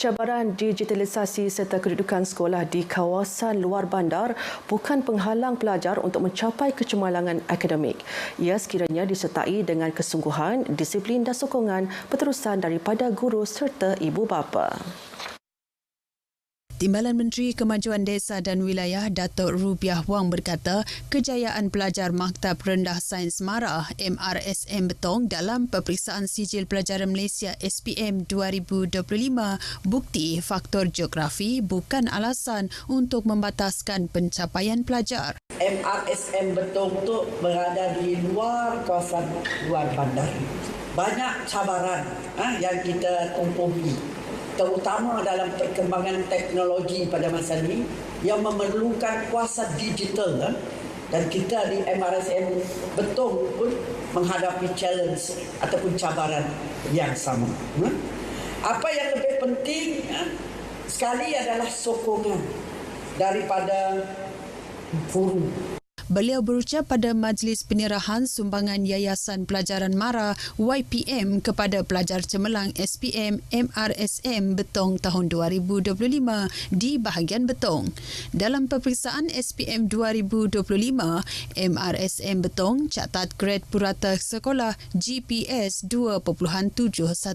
Cabaran digitalisasi serta kedudukan sekolah di kawasan luar bandar bukan penghalang pelajar untuk mencapai kecemerlangan akademik. Ia sekiranya disertai dengan kesungguhan, disiplin dan sokongan berterusan daripada guru serta ibu bapa. Timbalan Menteri Kemajuan Desa dan Wilayah Datuk Rubiah Wang berkata kejayaan pelajar Maktab Rendah Sains Mara MRSM Betong dalam peperiksaan sijil pelajaran Malaysia SPM 2025 bukti faktor geografi bukan alasan untuk membataskan pencapaian pelajar. MRSM Betong tu berada di luar kawasan luar bandar. Banyak cabaran yang kita tempuhi, terutama dalam perkembangan teknologi pada masa ini yang memerlukan kuasa digital, dan kita di MRSM Betong pun menghadapi challenge ataupun cabaran yang sama. Apa yang lebih penting sekali adalah sokongan daripada guru. Beliau berucap pada Majlis Penyerahan Sumbangan Yayasan Pelajaran Mara YPM kepada pelajar cemerlang SPM MRSM Betong tahun 2025 di bahagian Betong. Dalam peperiksaan SPM 2025, MRSM Betong catat grade purata sekolah GPS 2.7195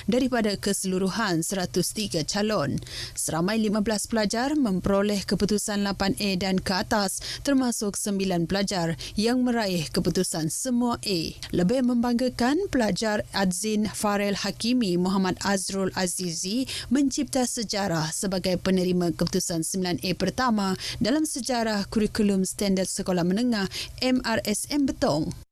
daripada keseluruhan 103 calon. Seramai 15 pelajar memperoleh keputusan 8A dan ke atas, termasuk 9 pelajar yang meraih keputusan semua A. Lebih membanggakan, pelajar Adzin Farel Hakimi Muhammad Azrul Azizi mencipta sejarah sebagai penerima keputusan 9A pertama dalam sejarah kurikulum standard sekolah menengah MRSM Betong.